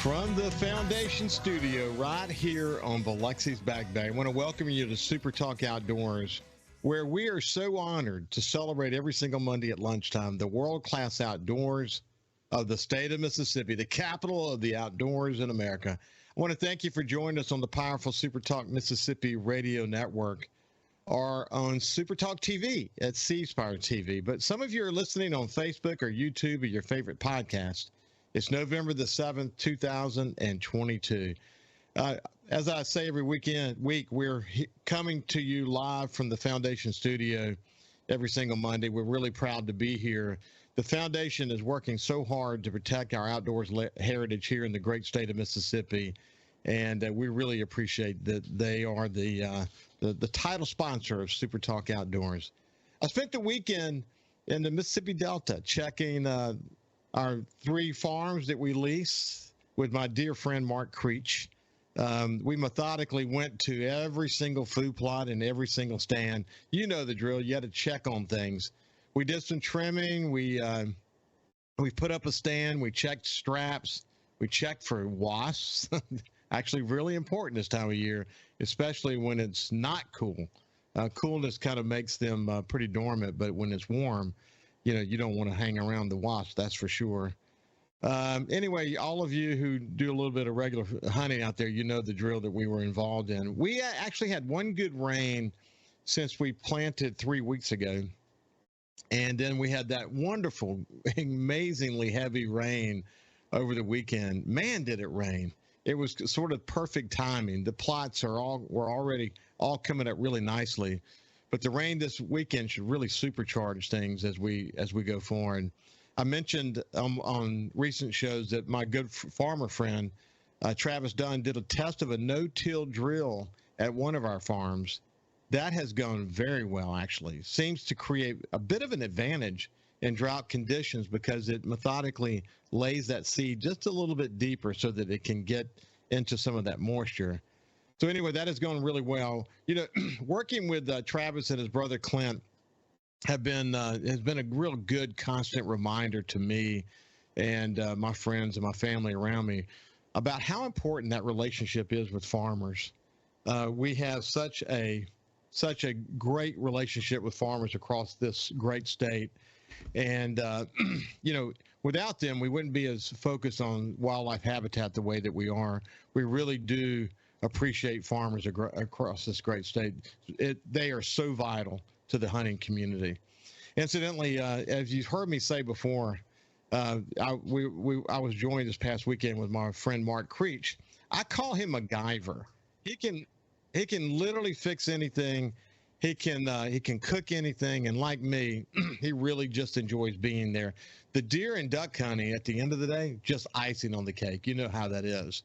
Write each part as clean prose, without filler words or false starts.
From the Foundation Studio right here on Biloxi's Back Bay, I want to welcome you to SuperTalk Outdoors, where we are so honored to celebrate every single Monday at lunchtime the world-class outdoors of the state of Mississippi, the capital of the outdoors in America. I want to thank you for joining us on the powerful SuperTalk Mississippi radio network or on SuperTalk TV at C-Spire TV. But some of you are listening on Facebook or YouTube or your favorite podcast. It's November the 7th, 2022. As I say every week, we're coming to you live from the Foundation Studio every single Monday. We're really proud to be here. The Foundation is working so hard to protect our outdoors heritage here in the great state of Mississippi, and we really appreciate that they are the title sponsor of SuperTalk Outdoors. I spent the weekend in the Mississippi Delta checking our 3 farms that we lease with my dear friend Mark Creech. We methodically went to every single food plot and every single stand. You know the drill. You had to check on things. We did some trimming. We put up a stand. We checked straps. We checked for wasps. Actually, really important this time of year, especially when it's not cool. Coolness kind of makes them pretty dormant, but when it's warm, you don't want to hang around the wasps, that's for sure. Anyway, all of you who do a little bit of regular hunting out there, you know the drill that we were involved in. We actually had one good rain since we planted 3 weeks ago. And then we had that wonderful, amazingly heavy rain over the weekend. Man, did it rain. It was sort of perfect timing. The plots were already all coming up really nicely. But the rain this weekend should really supercharge things as we go forward. I mentioned on recent shows that my good farmer friend, Travis Dunn, did a test of a no-till drill at one of our farms. That has gone very well, actually. Seems to create a bit of an advantage in drought conditions because it methodically lays that seed just a little bit deeper so that it can get into some of that moisture. So anyway, that is going really well. Working with Travis and his brother Clint has been a real good constant reminder to me and my friends and my family around me about how important that relationship is with farmers. We have such a great relationship with farmers across this great state. And, without them, we wouldn't be as focused on wildlife habitat the way that we are. We really do appreciate farmers across this great state. They are so vital to the hunting community. Incidentally, as you've heard me say before, I was joined this past weekend with my friend Mark Creech. I call him MacGyver. He can literally fix anything. He can cook anything, and like me, he really just enjoys being there. The deer and duck hunting at the end of the day, just icing on the cake. You know how that is.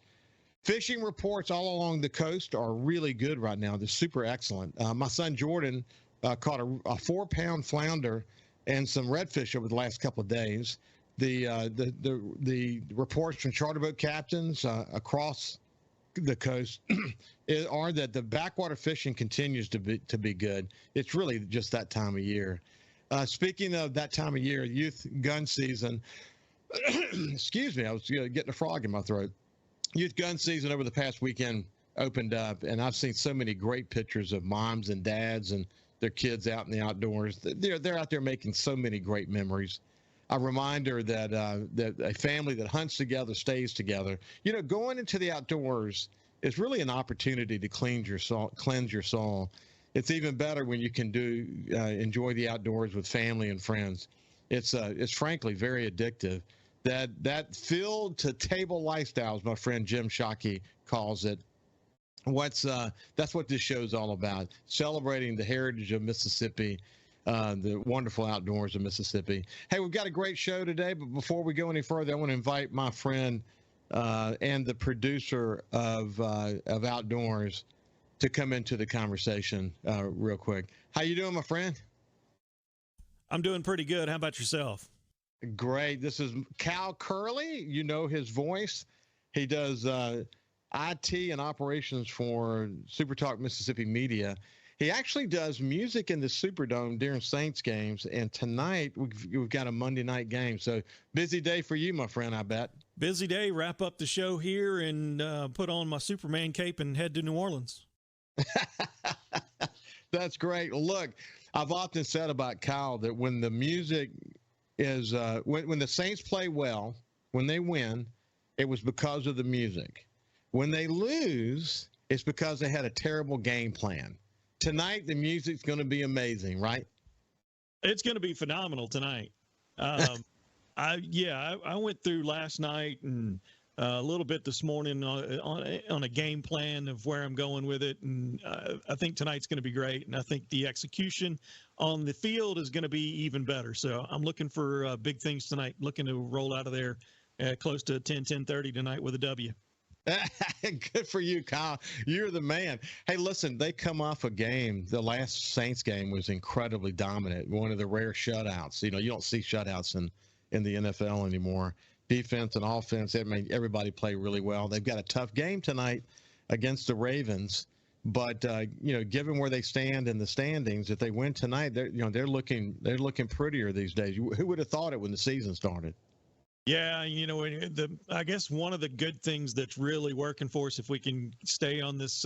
Fishing reports all along the coast are really good right now. They're super excellent. My son Jordan caught a 4-pound flounder and some redfish over the last couple of days. The reports from charter boat captains across the coast are that the backwater fishing continues to be good. It's really just that time of year. Speaking of that time of year, youth gun season. Excuse me, I was getting a frog in my throat. Youth gun season over the past weekend opened up, and I've seen so many great pictures of moms and dads and their kids out in the outdoors. They're out there making so many great memories. A reminder that a family that hunts together stays together. Going into the outdoors is really an opportunity to cleanse your soul. It's even better when you can enjoy the outdoors with family and friends. It's frankly very addictive. That field to table lifestyle, as my friend Jim Shockey calls it. That's what this show is all about, celebrating the heritage of Mississippi, the wonderful outdoors of Mississippi. Hey, we've got a great show today, but before we go any further, I want to invite my friend and the producer of Outdoors to come into the conversation real quick. How you doing, my friend? I'm doing pretty good. How about yourself? Great. This is Kyle Kurley. You know his voice. He does IT and operations for SuperTalk Mississippi Media. He actually does music in the Superdome during Saints games, and tonight we've got a Monday night game. So busy day for you, my friend, I bet. Busy day. Wrap up the show here and put on my Superman cape and head to New Orleans. That's great. Look, I've often said about Kyle that when the music is when the Saints play well, when they win, it was because of the music. When they lose, it's because they had a terrible game plan. Tonight, the music's going to be amazing, right? It's going to be phenomenal tonight. I went through last night and a little bit this morning on a game plan of where I'm going with it, and I think tonight's going to be great. And I think the execution on the field is going to be even better. So I'm looking for big things tonight. Looking to roll out of there close to 10:30 tonight with a W. Good for you, Kyle. You're the man. Hey, listen, they come off a game. The last Saints game was incredibly dominant. One of the rare shutouts. You don't see shutouts in the NFL anymore. Defense and offense, everybody played really well. They've got a tough game tonight against the Ravens. But given where they stand in the standings, if they win tonight, they're looking prettier these days. Who would have thought it when the season started? Yeah, I guess one of the good things that's really working for us, if we can stay on this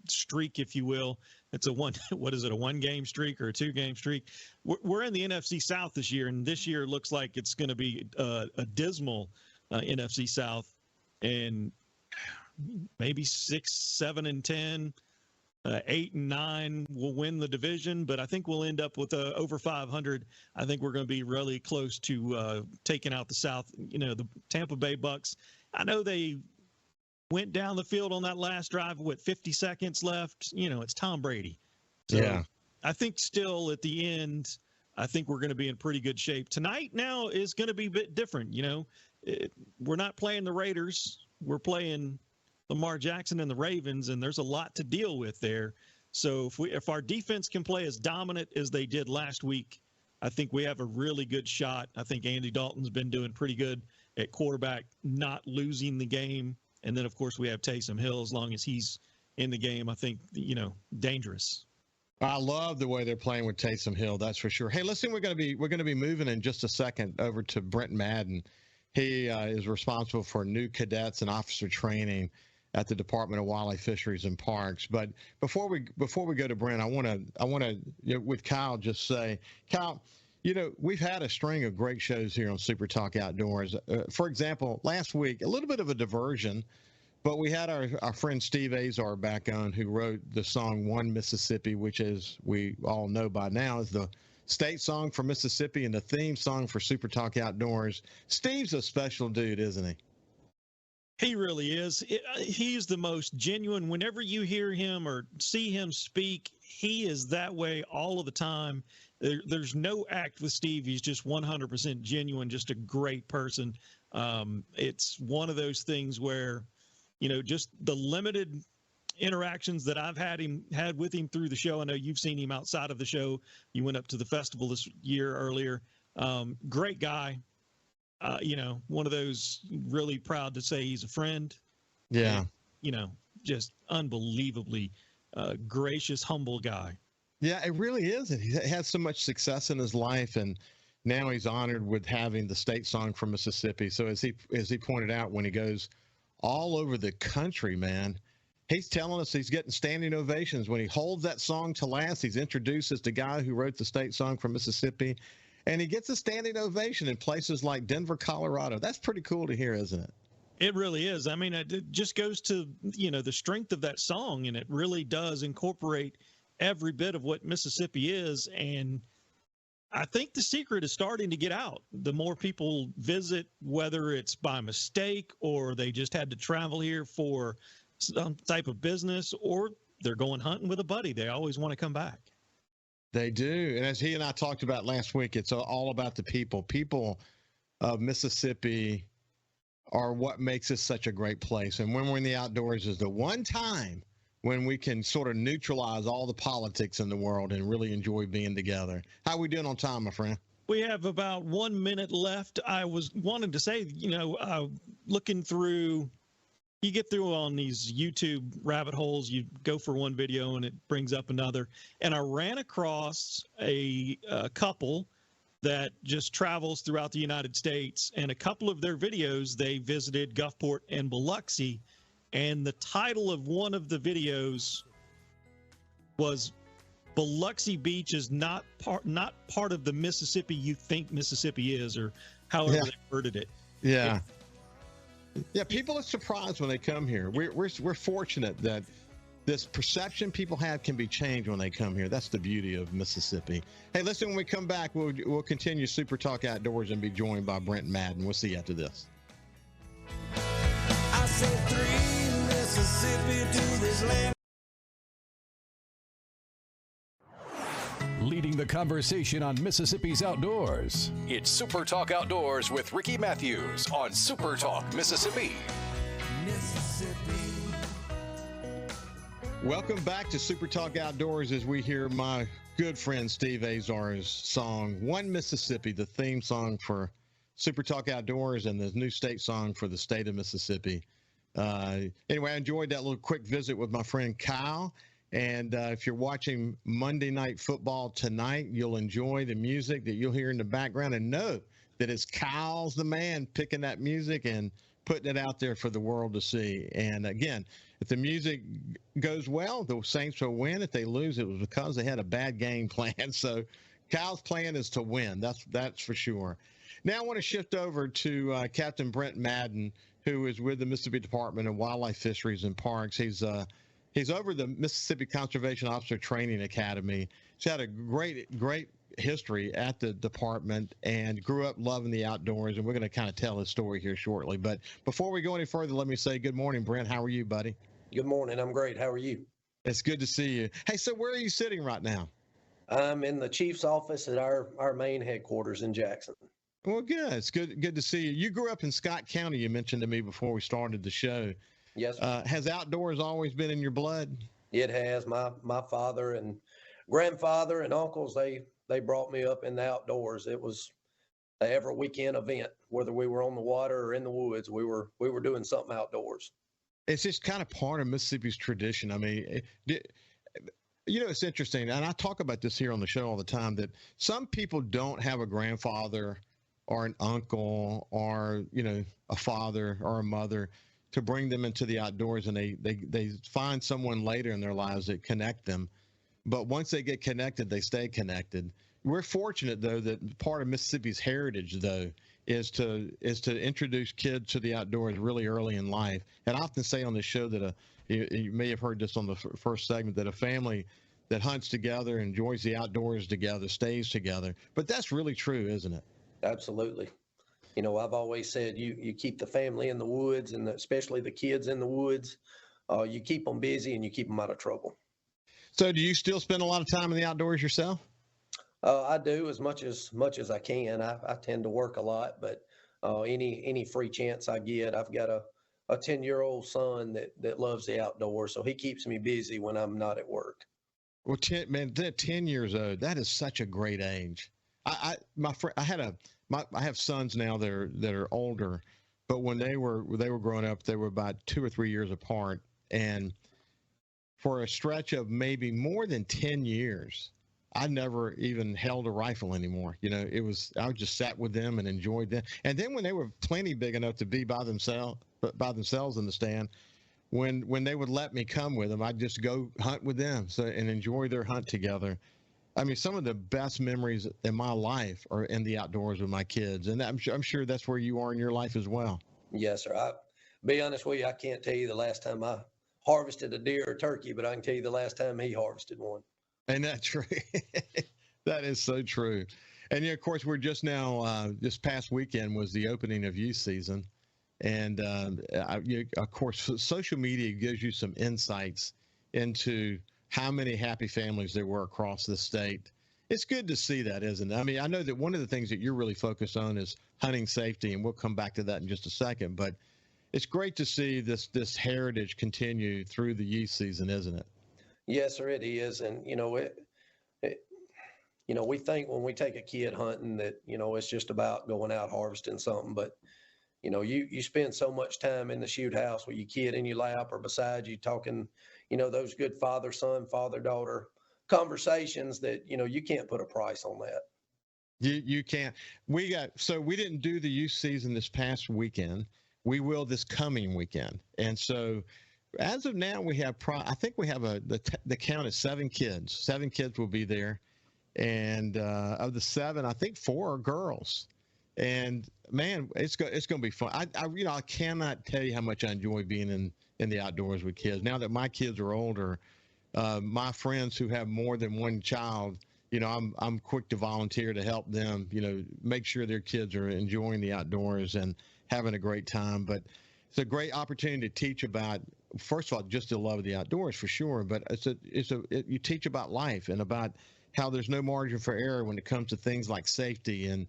streak, if you will, it's a 1-game streak or a 2-game streak. We're in the NFC South this year, and this year looks like it's going to be a dismal NFC South, and maybe 6, 7, and 10. 8 and 9 will win the division, but I think we'll end up with over 500. I think we're going to be really close to taking out the South. The Tampa Bay Bucks, I know they went down the field on that last drive with 50 seconds left. It's Tom Brady. So yeah. I think still at the end, I think we're going to be in pretty good shape. Tonight now is going to be a bit different. We're not playing the Raiders. We're playing Lamar Jackson and the Ravens, and there's a lot to deal with there. So if our defense can play as dominant as they did last week, I think we have a really good shot. I think Andy Dalton's been doing pretty good at quarterback, not losing the game. And then, of course, we have Taysom Hill. As long as he's in the game, I think, dangerous. I love the way they're playing with Taysom Hill. That's for sure. Hey, listen, we're going to be moving in just a second over to Brent Madden. He is responsible for new cadets and officer training at the Department of Wildlife, Fisheries, and Parks. But before we go to Brent, I want to with Kyle just say, Kyle, we've had a string of great shows here on Super Talk Outdoors. For example, last week, a little bit of a diversion, but we had our friend Steve Azar back on, who wrote the song One Mississippi, which, as we all know by now, is the state song for Mississippi and the theme song for Super Talk Outdoors. Steve's a special dude, isn't he? He really is. He's the most genuine. Whenever you hear him or see him speak, he is that way all of the time. There's no act with Steve. He's just 100% genuine, just a great person. It's one of those things where, just the limited interactions that I've had with him through the show. I know you've seen him outside of the show. You went up to the festival this year earlier. Great guy. One of those really proud to say he's a friend. Yeah. And, just unbelievably gracious, humble guy. Yeah, it really is. He had so much success in his life, and now he's honored with having the state song from Mississippi. So as he pointed out, when he goes all over the country, man, he's telling us he's getting standing ovations. When he holds that song to last, he's introduced as the guy who wrote the state song from Mississippi. And he gets a standing ovation in places like Denver, Colorado. That's pretty cool to hear, isn't it? It really is. I mean, it just goes to, the strength of that song, and it really does incorporate every bit of what Mississippi is. And I think the secret is starting to get out. The more people visit, whether it's by mistake or they just had to travel here for some type of business, or they're going hunting with a buddy, they always want to come back. They do. And as he and I talked about last week, it's all about the people. People of Mississippi are what makes us such a great place. And when we're in the outdoors is the one time when we can sort of neutralize all the politics in the world and really enjoy being together. How are we doing on time, my friend? We have about 1 minute left. I was wanting to say, looking through you get through on these YouTube rabbit holes, you go for one video and it brings up another. And I ran across a couple that just travels throughout the United States, and a couple of their videos, they visited Gulfport and Biloxi, and the title of one of the videos was Biloxi Beach is not part of the Mississippi you think Mississippi is, or however they worded it. Yeah. Yeah, people are surprised when they come here. We're fortunate that this perception people have can be changed when they come here. That's the beauty of Mississippi. Hey, listen, when we come back, we'll continue Super Talk Outdoors and be joined by Brent Madden. We'll see you after this. I said 3 Mississippi to this land. Leading the conversation on Mississippi's outdoors. It's Super Talk Outdoors with Ricky Matthews on Super Talk Mississippi. Welcome back to Super Talk Outdoors as we hear my good friend Steve Azar's song, One Mississippi, the theme song for Super Talk Outdoors and the new state song for the state of Mississippi. Anyway, I enjoyed that little quick visit with my friend Kyle. And if you're watching Monday Night Football tonight, you'll enjoy the music that you'll hear in the background and know that it's Kyle's the man picking that music and putting it out there for the world to see. And again, if the music goes well, the Saints will win. If they lose, it was because they had a bad game plan. So Kyle's plan is to win. That's for sure. Now I want to shift over to Captain Brent Madden, who is with the Mississippi Department of Wildlife, Fisheries, and Parks. He's over the Mississippi Conservation Officer Training Academy. He's had a great history at the department and grew up loving the outdoors, and we're going to kind of tell his story here shortly. But before we go any further, let me say good morning, Brent. How are you, buddy? Good morning. I'm great. How are you? It's good to see you. Hey, so where are you sitting right now? I'm in the chief's office at our main headquarters in Jackson. Well, good. It's good to see you. You grew up in Scott County, you mentioned to me before we started the show. Yes. Has outdoors always been in your blood? It has. My father and grandfather and uncles, they brought me up in the outdoors. It was every weekend event, whether we were on the water or in the woods, we were doing something outdoors. It's just kind of part of Mississippi's tradition. I mean, it's interesting, and I talk about this here on the show all the time, that some people don't have a grandfather or an uncle or, a father or a mother to bring them into the outdoors, and they find someone later in their lives that connect them. But once they get connected, they stay connected. We're fortunate, though, that part of Mississippi's heritage, though, is to introduce kids to the outdoors really early in life. And I often say on the show that you may have heard this on the first segment, that a family that hunts together, enjoys the outdoors together, stays together. But that's really true, isn't it? Absolutely. I've always said you keep the family in the woods, and especially the kids in the woods. You keep them busy and you keep them out of trouble. So do you still spend a lot of time in the outdoors yourself? I do as much as I can. I tend to work a lot, but any free chance I get, I've got a 10-year-old son that loves the outdoors, so he keeps me busy when I'm not at work. Well, 10 years old, that is such a great age. I have sons now that are older, but when they were growing up, they were about 2 or 3 years apart, and for a stretch of maybe more than 10 years, I never even held a rifle anymore. I just sat with them and enjoyed them. And then when they were plenty big enough to be by themselves in the stand, when they would let me come with them, I'd just go hunt with them and enjoy their hunt together. I mean, some of the best memories in my life are in the outdoors with my kids, and I'm sure that's where you are in your life as well. Yes, sir. I'll be honest with you, I can't tell you the last time I harvested a deer or turkey, but I can tell you the last time he harvested one. And that's true. That is so true. And of course, we're just now, this past weekend was the opening of youth season. And of course, social media gives you some insights into how many happy families there were across the state. It's good to see that, isn't it? I mean, I know that one of the things that you're really focused on is hunting safety, and we'll come back to that in just a second. But it's great to see this heritage continue through the youth season, isn't it? Yes, sir, it is. And, we think when we take a kid hunting that, it's just about going out harvesting something. But, You know, you spend so much time in the shoot house with your kid in your lap or beside you talking, you know, those good father-son, father-daughter conversations that, you know, you can't put a price on that. You can't. We didn't do the youth season this past weekend. We will this coming weekend. And so as of now, we have I think we have the count is 7 kids. 7 kids will be there. And of the 7, I think 4 are girls. And man, it's going to be fun. I cannot tell you how much I enjoy being in the outdoors with kids. Now that my kids are older, my friends who have more than one child, you know, I'm quick to volunteer to help them, you know, make sure their kids are enjoying the outdoors and having a great time. But it's a great opportunity to teach about, first of all, just the love of the outdoors for sure. But you teach about life and about how there's no margin for error when it comes to things like safety. And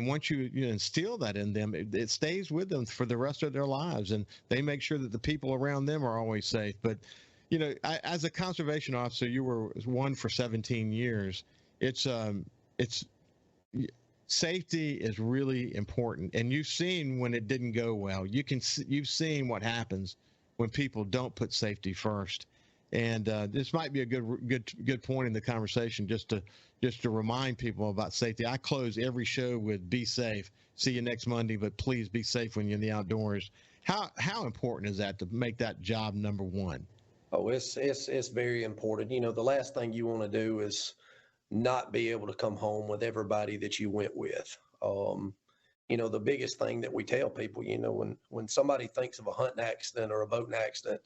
once you instill that in them, it stays with them for the rest of their lives. And they make sure that the people around them are always safe. But, you know, as a conservation officer, you were one for 17 years. It's safety is really important. And you've seen when it didn't go well. You've seen what happens when people don't put safety first. And this might be a good point in the conversation just to remind people about safety. I close every show with "Be safe. See you next Monday, but please be safe when you're in the outdoors." How important is that to make that job number one? Oh, it's very important. You know, the last thing you want to do is not be able to come home with everybody that you went with. You know, the biggest thing that we tell people, you know, when somebody thinks of a hunting accident or a boating accident,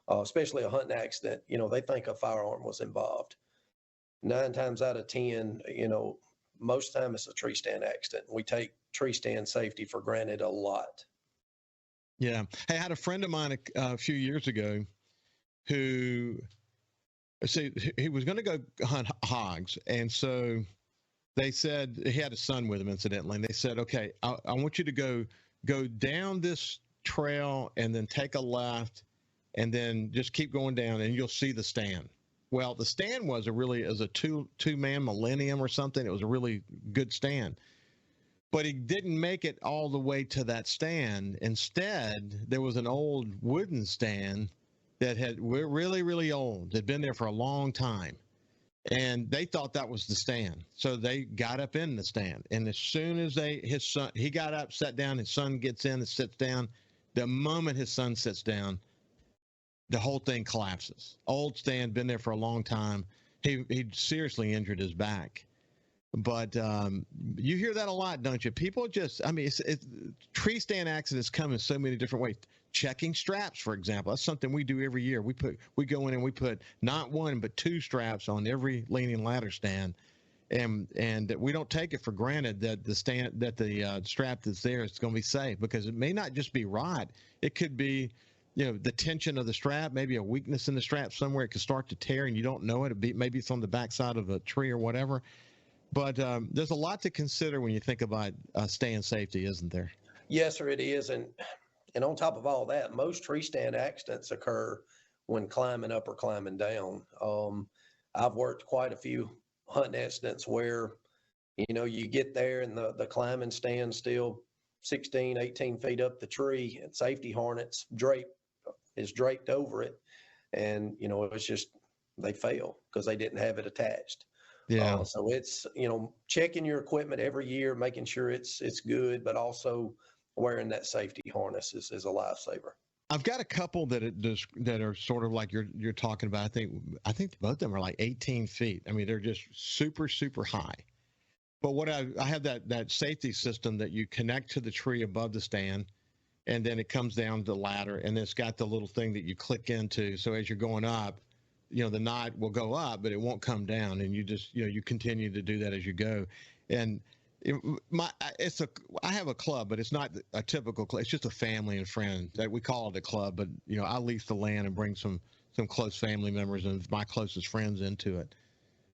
especially a hunting accident, you know, they think a firearm was involved. 9 times out of 10, you know, most time it's a tree stand accident. We take tree stand safety for granted a lot. Yeah. Hey, I had a friend of mine a few years ago who he was going to go hunt hogs. And so they said, he had a son with him, incidentally. And they said, okay, I want you to go down this trail and then take a left and then just keep going down and you'll see the stand. Well, the stand was a two-man Millennium or something. It was a really good stand. But he didn't make it all the way to that stand. Instead, there was an old wooden stand that had really, really old. Had been there for a long time. And they thought that was the stand. So they got up in the stand. And as soon as he got up, sat down, his son gets in and sits down. The moment his son sits down, the whole thing collapses. Old stand, been there for a long time. He seriously injured his back. But you hear that a lot, don't you? People just, I mean, tree stand accidents come in so many different ways. Checking straps, for example, that's something we do every year. We go in and we put not 1 but 2 straps on every leaning ladder stand, and we don't take it for granted that the strap that's there is going to be safe, because it may not just be right. It could be, you know, the tension of the strap, maybe a weakness in the strap somewhere. It could start to tear and you don't know it. Maybe it's on the backside of a tree or whatever. But there's a lot to consider when you think about stand safety, isn't there? Yes, sir, it is. And on top of all that, most tree stand accidents occur when climbing up or climbing down. I've worked quite a few hunting accidents where, you know, you get there and the climbing stand still 16, 18 feet up the tree, and safety harness is draped over it. And, you know, it's just, they fail because they didn't have it attached. Yeah. So it's, you know, checking your equipment every year, making sure it's good, but also wearing that safety harness is a lifesaver. I've got a couple that are sort of like you're talking about. I think both of them are like 18 feet. I mean, they're just super, super high. But what I have that safety system that you connect to the tree above the stand, and then it comes down the ladder, and it's got the little thing that you click into. So as you're going up, you know, the knot will go up, but it won't come down, and you just, you know, you continue to do that as you go. And I have a club, but it's not a typical club. It's just a family and friend that we call it a club. But, you know, I lease the land and bring some close family members and my closest friends into it.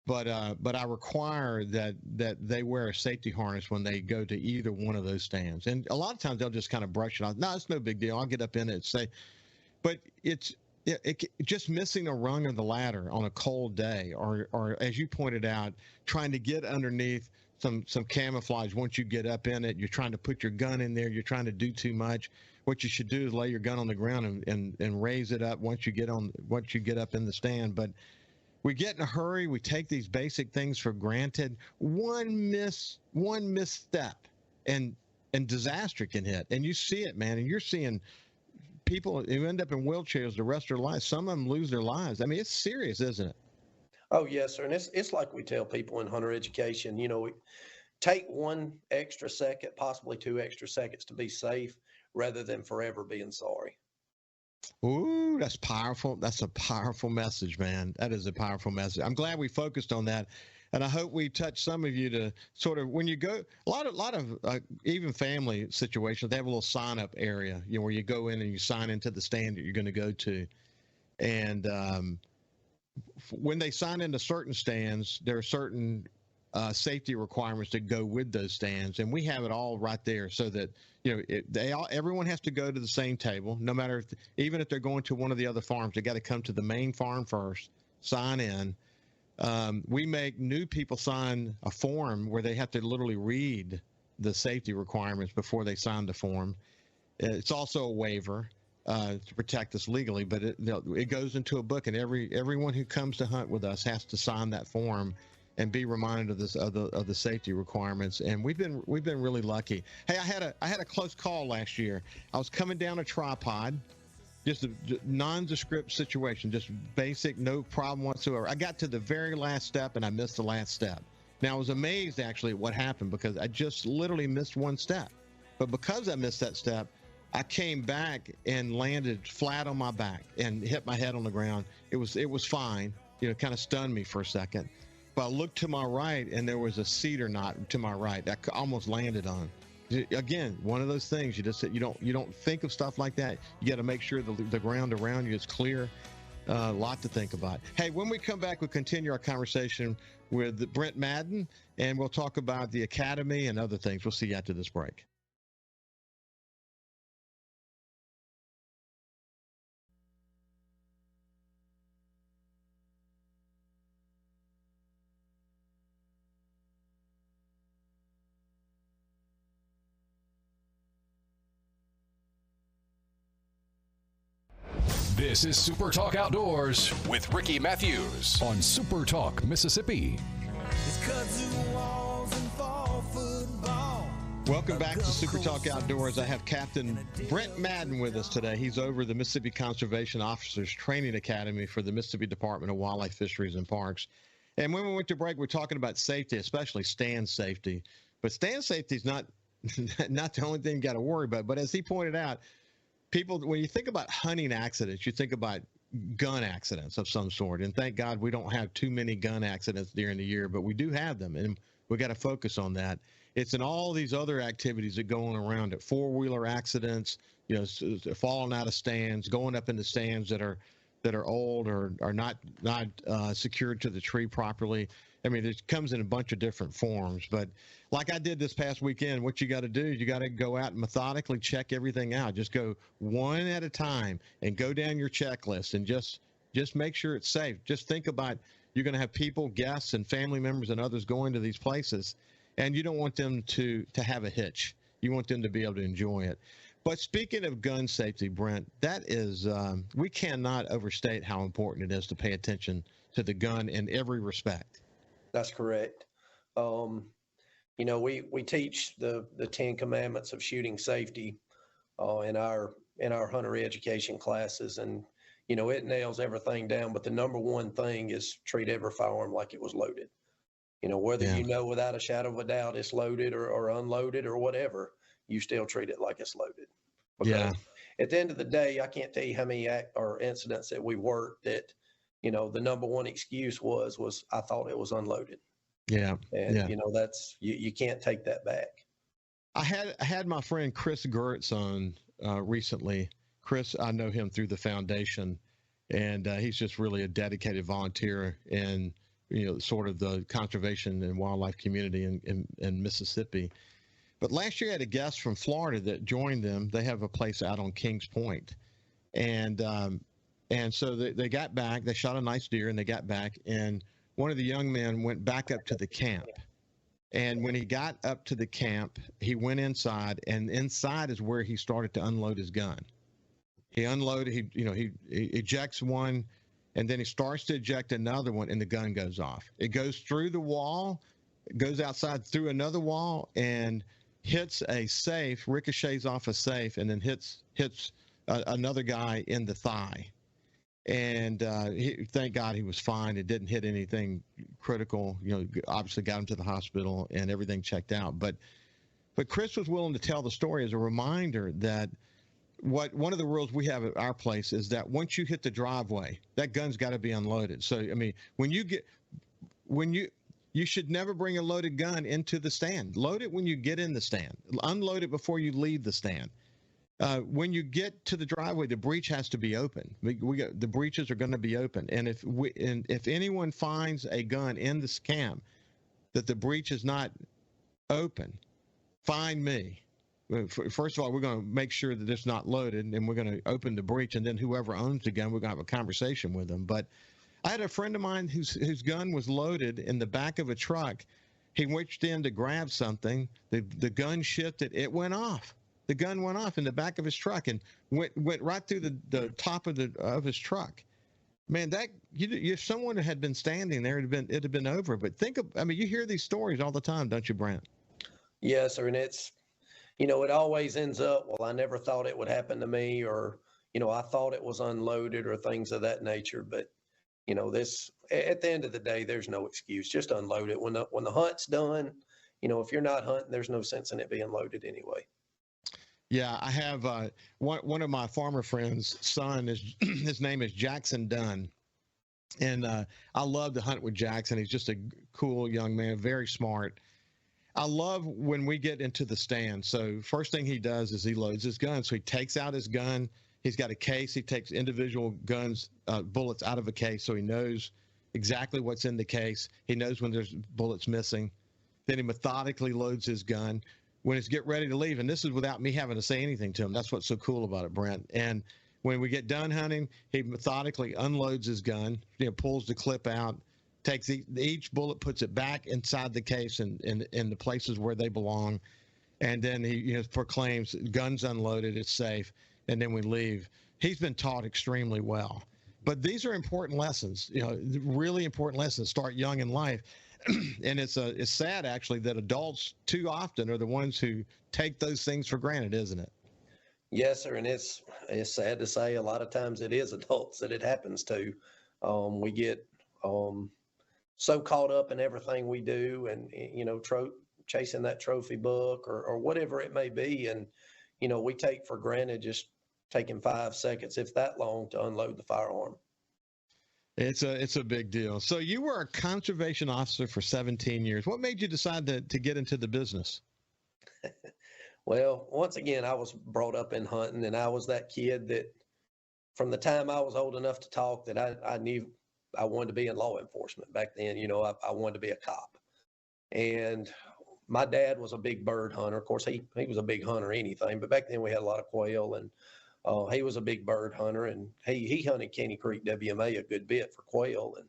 But I require that they wear a safety harness when they go to either one of those stands. And a lot of times they'll just kind of brush it off. No, it's no big deal. I'll get up in it and say, but it's just missing a rung of the ladder on a cold day, or as you pointed out, trying to get underneath some camouflage. Once you get up in it, you're trying to put your gun in there. You're trying to do too much. What you should do is lay your gun on the ground and raise it up once you get up in the stand. But we get in a hurry. We take these basic things for granted. One misstep, and disaster can hit. And you see it, man. And you're seeing people who end up in wheelchairs the rest of their lives. Some of them lose their lives. I mean, it's serious, isn't it? Oh, yes, sir. And it's like we tell people in hunter education, take 1 extra second, possibly 2 extra seconds to be safe rather than forever being sorry. Ooh, that's powerful. That's a powerful message, man. That is a powerful message. I'm glad we focused on that. And I hope we touch some of you to sort of, when you go, a lot of even family situations, they have a little sign up area, where you go in and you sign into the stand that you're going to go to. And when they sign into certain stands, there are certain safety requirements that go with those stands, and we have it all right there, so that everyone has to go to the same table, no matter even if they're going to one of the other farms. They got to come to the main farm first, sign in. We make new people sign a form where they have to literally read the safety requirements before they sign the form. It's also a waiver to protect us legally, but it goes into a book, and everyone who comes to hunt with us has to sign that form and be reminded of the safety requirements. And we've been really lucky. Hey, I had a close call last year. I was coming down a tripod, just a nondescript situation, just basic, no problem whatsoever. I got to the very last step and I missed the last step. Now, I was amazed actually at what happened, because I just literally missed one step. But because I missed that step, I came back and landed flat on my back and hit my head on the ground. It was fine. Kind of stunned me for a second. But I looked to my right and there was a cedar knot to my right that I almost landed on. Again, one of those things you don't think of stuff like that. You got to make sure the ground around you is clear. A lot to think about. Hey, when we come back, we'll continue our conversation with Brent Madden, and we'll talk about the academy and other things. We'll see you after this break. This is Super Talk Outdoors with Ricky Matthews on Super Talk Mississippi. Welcome back to Super Talk Outdoors. I have Captain Brent Madden with us today. He's over the Mississippi Conservation Officers Training Academy for the Mississippi Department of Wildlife, Fisheries, and Parks. And when we went to break, we're talking about safety, especially stand safety. But stand safety is not the only thing you got to worry about. But as he pointed out, people, when you think about hunting accidents, you think about gun accidents of some sort. And thank God we don't have too many gun accidents during the year, but we do have them, and we got to focus on that. It's in all these other activities that go on around it. Four-wheeler accidents, falling out of stands, going up into stands that are old or are not secured to the tree properly. I mean, it comes in a bunch of different forms. But like I did this past weekend, what you got to do is you got to go out and methodically check everything out. Just go one at a time and go down your checklist and just make sure it's safe. Just think about, you're going to have people, guests, and family members and others going to these places, and you don't want them to have a hitch. You want them to be able to enjoy it. But speaking of gun safety, Brent, that is, we cannot overstate how important it is to pay attention to the gun in every respect. That's correct. We teach the 10 commandments of shooting safety in our hunter education classes, and it nails everything down. But the number one thing is treat every firearm like it was loaded. Whether without a shadow of a doubt it's loaded or unloaded or whatever, you still treat it like it's loaded. Because at the end of the day, I can't tell you how many incidents that we worked that, the number one excuse was I thought it was unloaded. Yeah. And, that's, you can't take that back. I had my friend Chris Gertz on recently. Chris, I know him through the foundation, and he's just really a dedicated volunteer in, sort of the conservation and wildlife community in Mississippi. But last year I had a guest from Florida that joined them. They have a place out on Kings Point. And so they got back, they shot a nice deer and they got back, and one of the young men went back up to the camp And when he got up to the camp, he went inside, and inside is where he started to unload his gun. He unloaded, he ejects one, and then he starts to eject another one, and the gun goes off. It goes through the wall, goes outside through another wall, and hits a safe, ricochets off a safe, and then hits another guy in the thigh. And thank God he was fine. It didn't hit anything critical. Obviously got him to the hospital and everything checked out. But Chris was willing to tell the story as a reminder that one of the rules we have at our place is that once you hit the driveway, that gun's got to be unloaded. So I mean, you should never bring a loaded gun into the stand. Load it when you get in the stand. Unload it before you leave the stand. When you get to the driveway, the breech has to be open. The breeches are going to be open. And if anyone finds a gun in this camp that the breech is not open, find me. First of all, we're going to make sure that it's not loaded, and we're going to open the breech, and then whoever owns the gun, we're going to have a conversation with them. But I had a friend of mine whose gun was loaded in the back of a truck. He reached in to grab something. The gun shifted. It went off. The gun went off in the back of his truck and went right through the top of his truck. Man, if someone had been standing there, it'd have been over. But you hear these stories all the time, don't you, Brent? Yes, sir. And it's, it always ends up, well, I never thought it would happen to me, or, I thought it was unloaded, or things of that nature. But, this, at the end of the day, there's no excuse. Just unload it. When the hunt's done, if you're not hunting, there's no sense in it being loaded anyway. Yeah, I have one of my farmer friends' son his name is Jackson Dunn, and I love to hunt with Jackson. He's just a cool young man, very smart. I love when we get into the stand. So first thing he does is he loads his gun. So he takes out his gun. He's got a case. He takes individual bullets out of a case, so he knows exactly what's in the case. He knows when there's bullets missing. Then he methodically loads his gun. When it's get ready to leave, and this is without me having to say anything to him. That's what's so cool about it, Brent. And when we get done hunting, he methodically unloads his gun, pulls the clip out, takes each bullet, puts it back inside the case and in the places where they belong, and then he proclaims, "Guns unloaded, it's safe," and then we leave. He's been taught extremely well. But these are important lessons, really important lessons. Start young in life. And it's sad, actually, that adults too often are the ones who take those things for granted, isn't it? Yes, sir. And it's sad to say a lot of times it is adults that it happens to. We get so caught up in everything we do and, chasing that trophy buck or whatever it may be. And, we take for granted just taking 5 seconds, if that long, to unload the firearm. It's a big deal. So you were a conservation officer for 17 years. What made you decide to get into the business? Well, once again, I was brought up in hunting, and I was that kid that from the time I was old enough to talk that I knew I wanted to be in law enforcement. Back then, I wanted to be a cop. And my dad was a big bird hunter. Of course, he was a big hunter anything, but back then we had a lot of quail, and he was a big bird hunter, and he hunted Caney Creek WMA a good bit for quail. And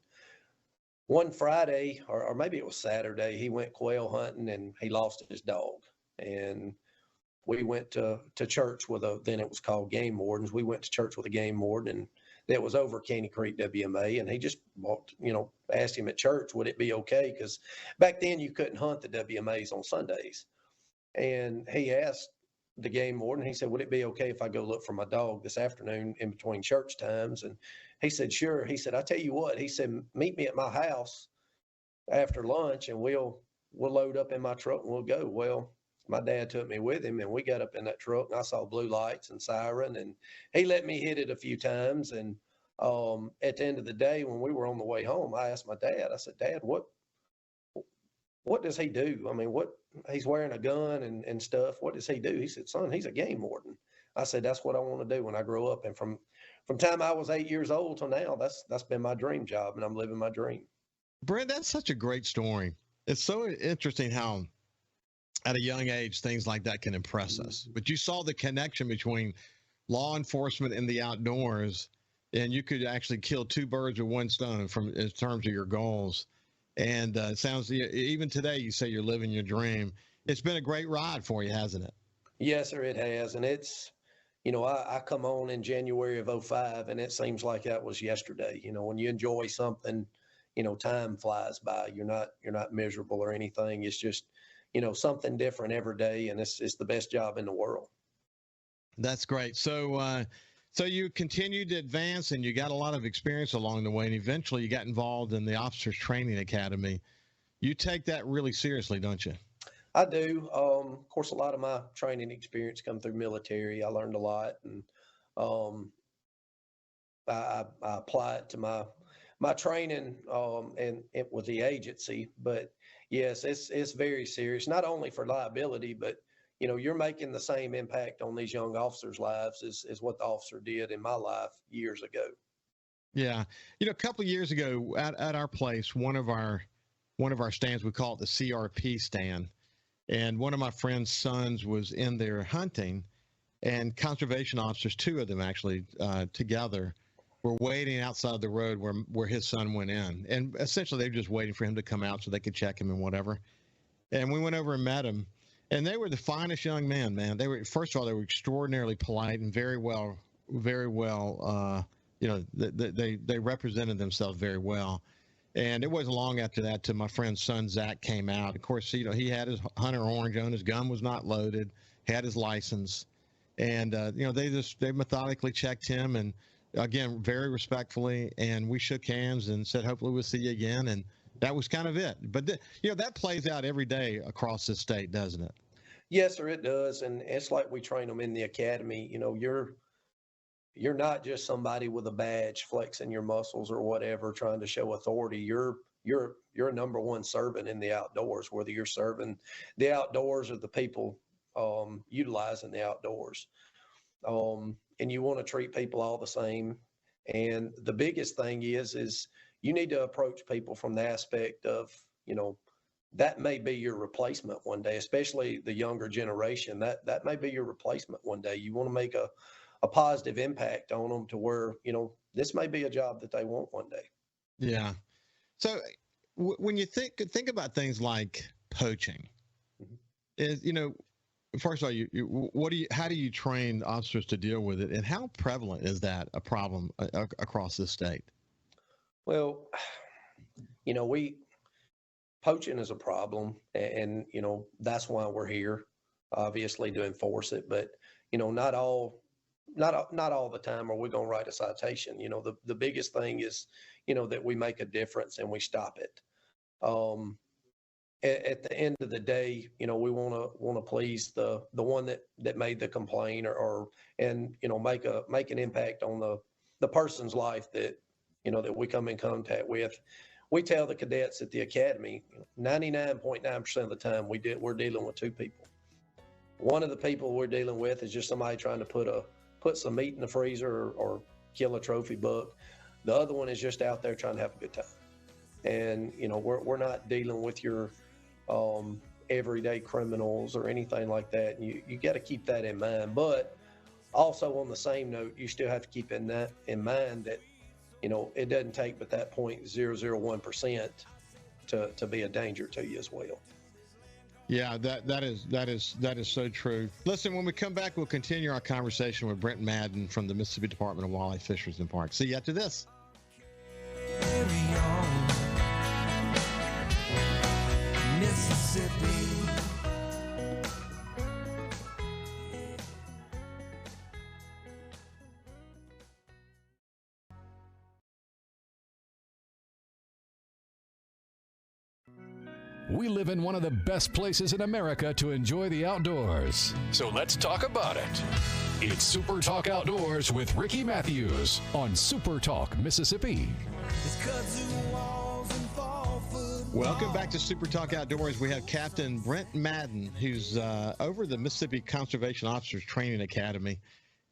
one Friday, or maybe it was Saturday, he went quail hunting and he lost his dog. And we went to church with then it was called game wardens. We went to church with a game warden, and that was over Caney Creek WMA. And he just walked, asked him at church, would it be okay? Because back then you couldn't hunt the WMAs on Sundays. And he asked the game warden, he said, would it be okay if I go look for my dog this afternoon in between church times? And he said, sure. He said, I tell you what, he said, meet me at my house after lunch and we'll load up in my truck and we'll go. Well, my dad took me with him, and we got up in that truck, and I saw blue lights and siren, and he let me hit it a few times. And at the end of the day, when we were on the way home, I asked my dad, I said, Dad, what does he do? I mean, he's wearing a gun and stuff. What does he do? He said, son, he's a game warden. I said, that's what I want to do when I grow up. And from time I was 8 years old till now, that's been my dream job, and I'm living my dream. Brent, that's such a great story. It's so interesting how at a young age things like that can impress us. But you saw the connection between law enforcement and the outdoors, and you could actually kill two birds with one stone in terms of your goals. And it sounds, even today, you say you're living your dream. It's been a great ride for you, hasn't it? Yes, sir, it has. And it's, I come on in January of '05, and it seems like that was yesterday. When you enjoy something, time flies by. You're not miserable or anything. It's just, something different every day, and it's the best job in the world. That's great. So, so you continued to advance, and you got a lot of experience along the way, and eventually you got involved in the Officers Training Academy. You take that really seriously, don't you? I do. Of course, a lot of my training experience come through military. I learned a lot, and I apply it to my training, and it with the agency. But yes, it's very serious. Not only for liability, but you're making the same impact on these young officers' lives as what the officer did in my life years ago. Yeah, a couple of years ago at our place, one of our stands, we call it the CRP stand, and one of my friend's sons was in there hunting, and conservation officers, two of them actually together, were waiting outside the road where his son went in, and essentially they were just waiting for him to come out so they could check him and whatever. And we went over and met him. And they were the finest young men, man. They were, first of all, they were extraordinarily polite and very well, they represented themselves very well. And it wasn't long after that till my friend's son, Zach, came out. Of course, he had his hunter orange on, his gun was not loaded, had his license. And, they methodically checked him, and again, very respectfully. And we shook hands and said, hopefully we'll see you again. And that was kind of it. But, that plays out every day across the state, doesn't it? Yes, sir, it does. And it's like we train them in the academy. You're not just somebody with a badge flexing your muscles or whatever, trying to show authority. You're a number one servant in the outdoors, whether you're serving the outdoors or the people utilizing the outdoors. And you want to treat people all the same. And the biggest thing is you need to approach people from the aspect of, that may be your replacement one day, especially the younger generation. That may be your replacement one day. You want to make a positive impact on them to where, this may be a job that they want one day. Yeah. So when you think about things like poaching, is, first of all, how do you train officers to deal with it, and how prevalent is that a problem across the state? Well, poaching is a problem, and that's why we're here, obviously, to enforce it. But not all the time are we going to write a citation. The biggest thing is that we make a difference and we stop it. At the end of the day, we want to please the one that made the complaint, and make an impact on the person's life that that we come in contact with. We tell the cadets at the academy, 99.9% of the time we're dealing with two people. One of the people we're dealing with is just somebody trying to put some meat in the freezer or kill a trophy buck. The other one is just out there trying to have a good time. And we're not dealing with your everyday criminals or anything like that. And you got to keep that in mind. But also on the same note, you still have to keep in mind that it doesn't take but that 0.001% to be a danger to you as well. Yeah, that is so true. Listen, when we come back, we'll continue our conversation with Brent Madden from the Mississippi Department of Wildlife, Fisheries, and Parks. See you after this. Carry on, Mississippi. We live in one of the best places in America to enjoy the outdoors. So let's talk about it. It's Super Talk Outdoors with Ricky Matthews on Super Talk Mississippi. Welcome back to Super Talk Outdoors. We have Captain Brent Madden, who's over the Mississippi Conservation Officers Training Academy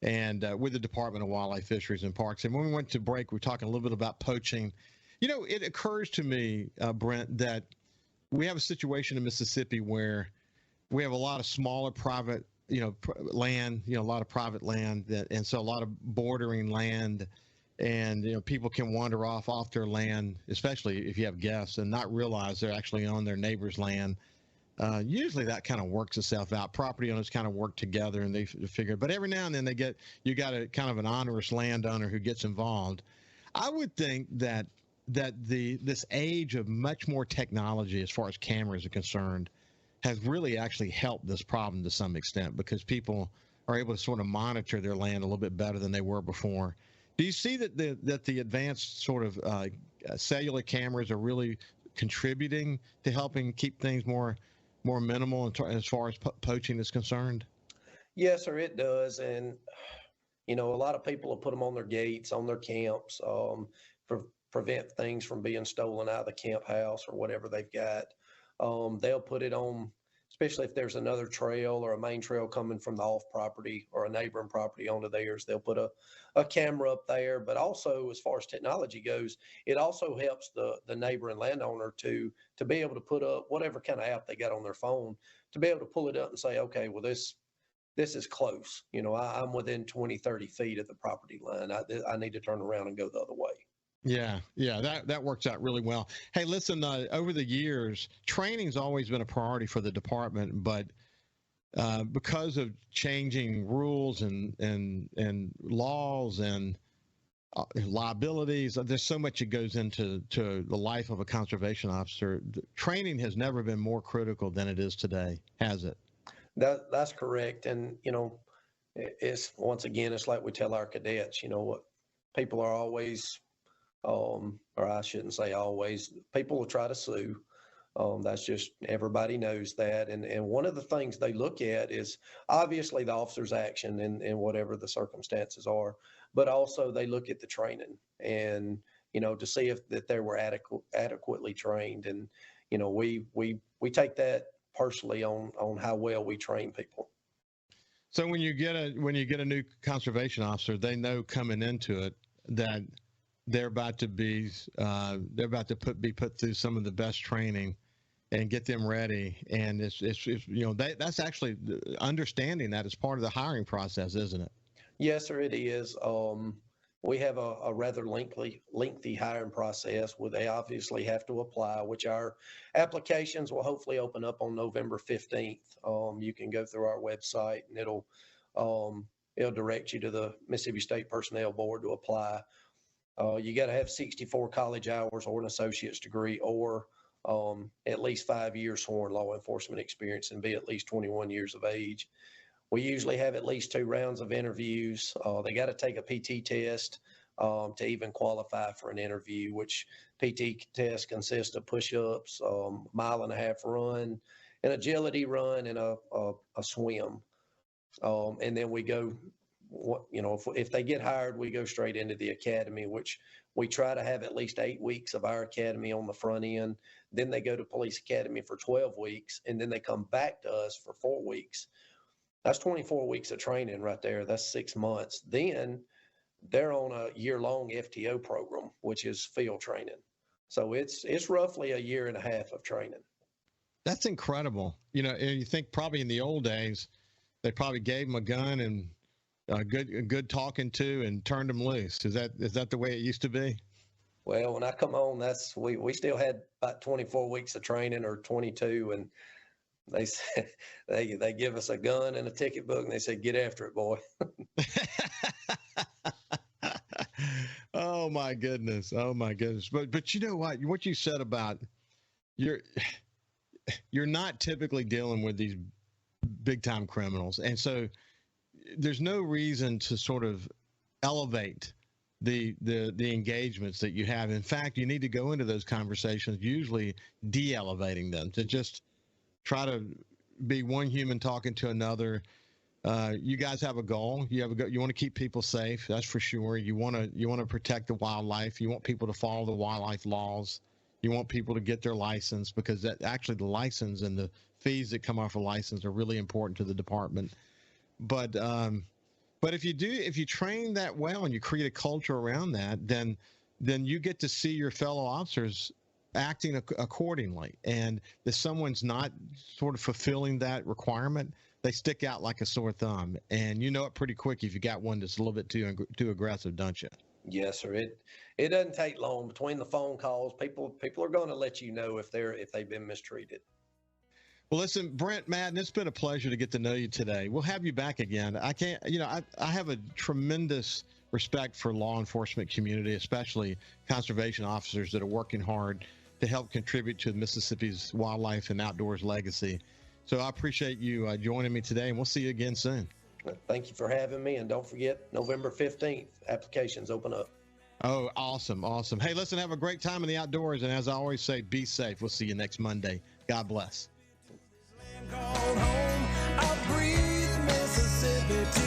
and with the Department of Wildlife, Fisheries, and Parks. And when we went to break, we were talking a little bit about poaching. It occurs to me, Brent, that we have a situation in Mississippi where we have a lot of smaller private, land, a lot of private land, and so a lot of bordering land, and people can wander off their land, especially if you have guests, and not realize they're actually on their neighbor's land. Usually that kind of works itself out. Property owners kind of work together and they figure, but every now and then you got a kind of an onerous landowner who gets involved. I would think that this age of much more technology as far as cameras are concerned has really actually helped this problem to some extent, because people are able to sort of monitor their land a little bit better than they were before. Do you see that the advanced sort of cellular cameras are really contributing to helping keep things more minimal as far as poaching is concerned? Yes, sir, it does. And, a lot of people will put them on their gates, on their camps, prevent things from being stolen out of the camp house or whatever they've got. They'll put it on, especially if there's another trail or a main trail coming from the off property or a neighboring property onto theirs. They'll put a camera up there. But also, as far as technology goes, it also helps the neighboring landowner to be able to put up whatever kind of app they got on their phone, to be able to pull it up and say, okay, well, this is close. I'm within 20, 30 feet of the property line. I need to turn around and go the other way. Yeah, that works out really well. Hey, listen, over the years, training's always been a priority for the department, but because of changing rules and laws and liabilities, there's so much that goes into the life of a conservation officer. Training has never been more critical than it is today, has it? That's correct. And, it's once again, it's like we tell our cadets, what people are always, or I shouldn't say always, people will try to sue. That's just, everybody knows that. And one of the things they look at is obviously the officer's action and whatever the circumstances are, but also they look at the training and, to see if that they were adequately trained. And, we take that personally on how well we train people. So when you get a new conservation officer, they know coming into it that they're about to be put through some of the best training and get them ready. And it's that's actually understanding that as part of the hiring process, isn't it? Yes, sir, it is. We have a rather lengthy hiring process where they obviously have to apply, which our applications will hopefully open up on November 15th. You can go through our website and it'll direct you to the Mississippi State Personnel Board to apply. You got to have 64 college hours or an associate's degree, or at least 5 years sworn law enforcement experience and be at least 21 years of age. We usually have at least 2 rounds of interviews. They got to take a PT test to even qualify for an interview, which PT test consists of push-ups, 1.5 mile run, an agility run, and a swim. And then we go, if they get hired, we go straight into the academy, which we try to have at least 8 weeks of our academy on the front end. Then they go to police academy for 12 weeks, and then they come back to us for 4 weeks. That's 24 weeks of training right there. That's 6 months. Then they're on a year-long FTO program, which is field training. So it's roughly a year and a half of training. That's incredible. You think probably in the old days, they probably gave them a gun and a good talking to and turned them loose. Is that the way it used to be? Well, when I come on, we still had about 24 weeks of training, or 22, and they said they give us a gun and a ticket book and they said, "Get after it, boy." Oh my goodness. But you know what you said about you're not typically dealing with these big time criminals, and so there's no reason to sort of elevate the engagements that you have. In fact, you need to go into those conversations usually de-elevating them, to just try to be one human talking to another. You guys have a goal. You want to keep people safe. That's for sure. You want to protect the wildlife. You want people to follow the wildlife laws. You want people to get their license, because that actually the license and the fees that come off a license are really important to the department. But if you train that well and you create a culture around that, then you get to see your fellow officers acting accordingly. And if someone's not sort of fulfilling that requirement, they stick out like a sore thumb. And you know it pretty quick if you got one that's a little bit too aggressive, don't you? Yes, sir. It doesn't take long between the phone calls. People are going to let you know if they've been mistreated. Well, listen, Brent Madden, it's been a pleasure to get to know you today. We'll have you back again. I have a tremendous respect for law enforcement community, especially conservation officers that are working hard to help contribute to Mississippi's wildlife and outdoors legacy. So I appreciate you joining me today, and we'll see you again soon. Thank you for having me, and don't forget, November 15th, applications open up. Oh, awesome. Hey, listen, have a great time in the outdoors, and as I always say, be safe. We'll see you next Monday. God bless. Called home, I'll breathe Mississippi to